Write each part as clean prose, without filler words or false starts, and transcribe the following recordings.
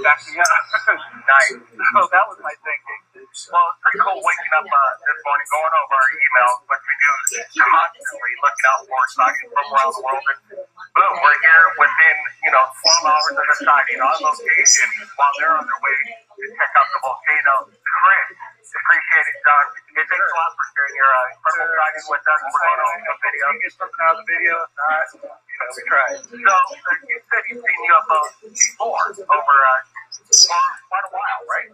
backing up. Nice. So that was my thinking. Well, it's pretty cool waking up this morning, going over our emails, which we do constantly, looking out for sightings from around the world. And boom, we're here within, 12 hours of the sighting on location while they're on their way to check out the volcano. Chris, appreciate it, John. Hey, thanks a lot for sharing your incredible sighting with us. We're going to make a video. Get something out of the video. If not, we tried. So, you said you've seen UFOs before over for quite a while, right?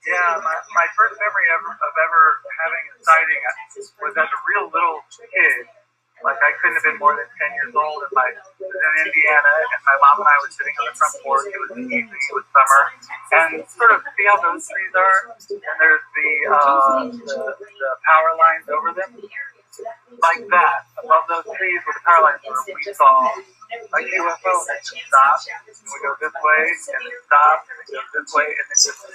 Yeah, my first memory of ever having a sighting was as a real little kid. Like, I couldn't have been more than 10 years old. And I was in Indiana, and my mom and I were sitting on the front porch. It was the evening, it was summer. And sort of see how those trees are? And there's the power lines over them. Like that, above those trees where the power lines were, we saw a UFO that just stopped, and we go this way, and it stopped, and it goes this way, and it just...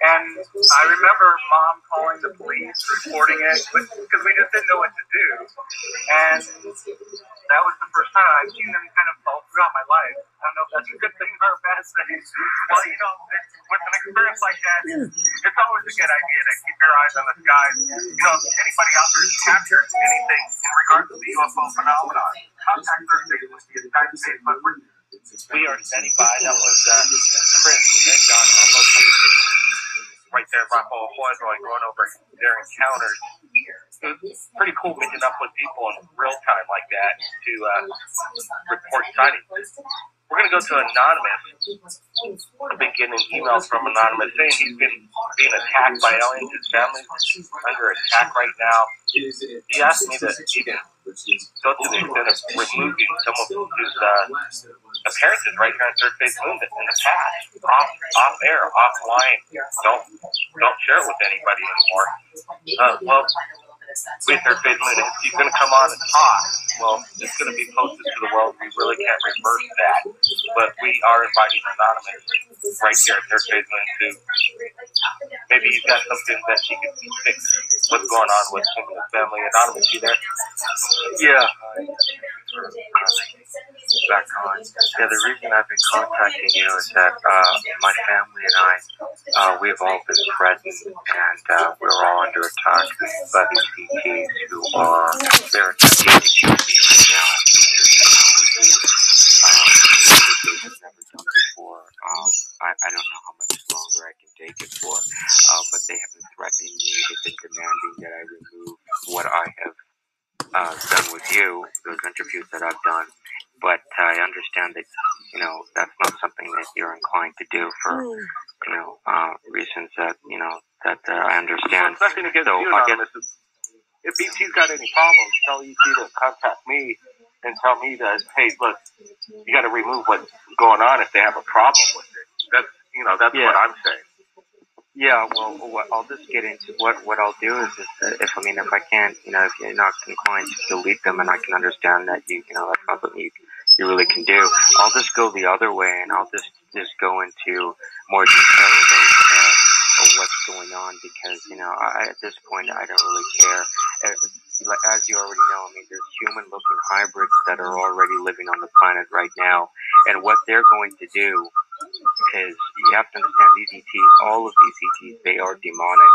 And I remember Mom calling the police, reporting it, because we just didn't know what to do. And that was the first time I've seen them kind of all throughout my life. I don't know if that's a good thing or a bad thing. Well, with an experience like that, it's always a good idea to keep your eyes on the skies. If anybody out there has captured anything in regards to the UFO phenomenon, contact Thursday with the United States. We are standing by. That was Chris and John on location right there, Raphael Hoyroy, going over their encounters. It was pretty cool meeting up with people in real time like that to report sightings. We're going to go to Anonymous. I've been getting emails from Anonymous saying he's been being attacked by aliens. His family's under attack right now. He asked me to even go to the extent of removing some of his appearances right here on Third Phase Moon in the past. Off air, offline. Don't share it with anybody anymore. With Third Phase Moon, if he's going to come on and talk, well, it's going to be posted to the world. We really can't reverse that. But we are inviting Anonymous right here at Third Phase Moon to maybe he's got something that he can fix what's going on with him and his family. Anonymous, you there? Yeah. Back on. Yeah, the reason I've been contacting you is that my family and I, we've all been threatened, and we're all under attack by these ETs who are, they're attempting to kill me right now. They've never done before. I don't know how much longer I can take it for, but they have been threatening me. They've been demanding that I remove what I have done with you, those interviews that I've done. But I understand that, that's not something that you're inclined to do for, reasons that, that I understand. Well, nothing against you, Anonymous. If ET's got any problems, tell ET to contact me and tell me that, hey, look, you got to remove what's going on if they have a problem with it. That's what I'm saying. Yeah, well, I'll just get into what I'll do is if I can't, if you're not inclined to delete them, and I can understand that that's not something you really can do, I'll just go the other way, and I'll just go into more detail about what's going on, because, at this point, I don't really care. As you already know, there's human-looking hybrids that are already living on the planet right now, and what they're going to do is, you have to understand, these ETs, all of these ETs, they are demonic.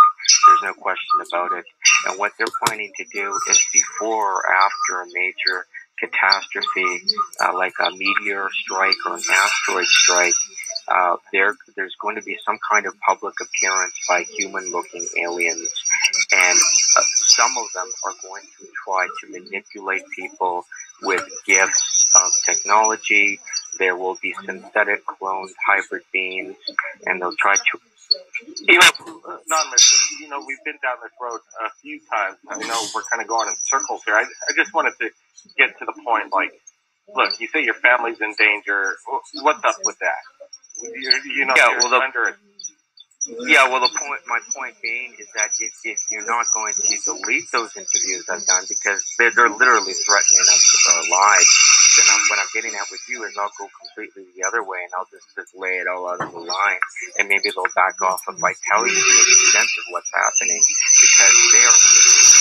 There's no question about it. And what they're planning to do is, before or after a major catastrophe, like a meteor strike or an asteroid strike, there's going to be some kind of public appearance by human-looking aliens, and some of them are going to try to manipulate people with gifts of technology. There will be synthetic cloned hybrid beings, and they'll try to... Anonymous, we've been down this road a few times. I know we're kind of going in circles here. I just wanted to get to the point, look, you say your family's in danger. What's up with that? My point being is that if you're not going to delete those interviews I've done, because they're literally threatening us with our lives, then what I'm getting at with you is I'll go completely the other way, and I'll just lay it all out on the line, and maybe they'll back off if I tell you the extent of what's happening, because they are literally,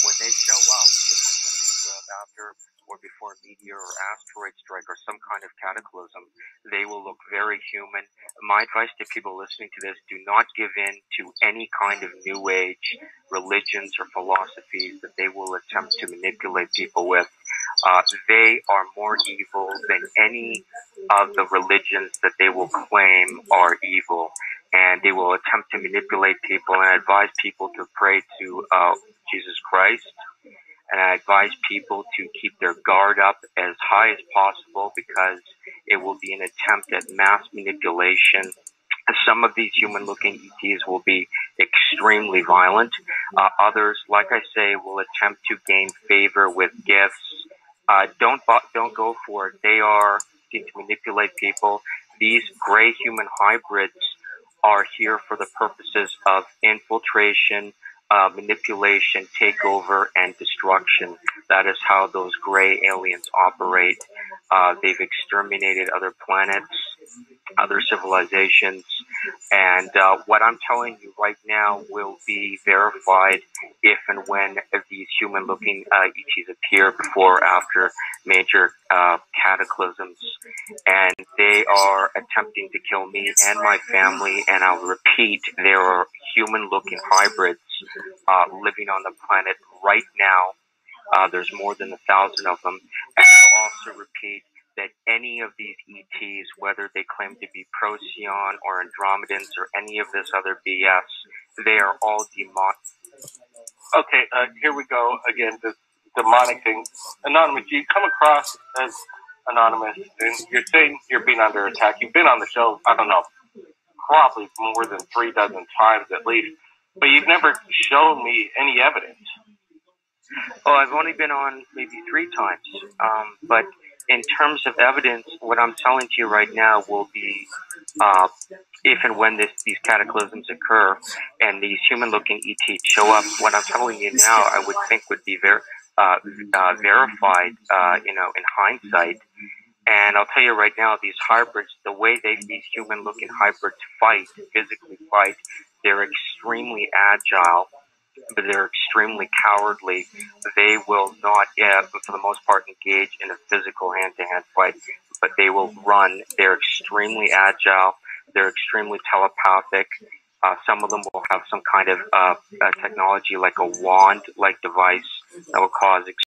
when they show up, when they show up after or before a meteor or asteroid strike or some kind of cataclysm, they will look very human. My advice to people listening to this, do not give in to any kind of new age religions or philosophies that they will attempt to manipulate people with. They are more evil than any of the religions that they will claim are evil. And they will attempt to manipulate people, and I advise people to pray to Jesus Christ. And I advise people to keep their guard up as high as possible, because it will be an attempt at mass manipulation. Some of these human-looking ETs will be extremely violent. Others, like I say, will attempt to gain favor with gifts. Don't go for it. They are to manipulate people. These gray human hybrids are here for the purposes of infiltration, manipulation, takeover, and destruction. That is how those gray aliens operate. They've exterminated other planets, other civilizations, and what I'm telling you right now will be verified if and when these human-looking ETs appear before or after major cataclysms. And they are attempting to kill me and my family, and I'll repeat, there are human-looking hybrids living on the planet right now. There's more than 1,000 of them. And I'll also repeat that any of these ETs, whether they claim to be Procyon or Andromedans or any of this other BS, they are all demonic. Okay, here we go again, this demonic thing. Anonymous, you come across as anonymous, and you're saying you're being under attack. You've been on the show, I don't know, probably more than 3 dozen times at least, but you've never shown me any evidence. Oh, I've only been on maybe 3 times, but in terms of evidence, what I'm telling to you right now will be, if and when these cataclysms occur and these human-looking ETs show up, what I'm telling you now, I would think would be verified, in hindsight. And I'll tell you right now, these hybrids, the way these human-looking hybrids physically fight, they're extremely agile, but they're extremely cowardly. They will not, for the most part, engage in a physical hand-to-hand fight, but they will run. They're extremely agile. They're extremely telepathic. Some of them will have some kind of technology like a wand-like device that will cause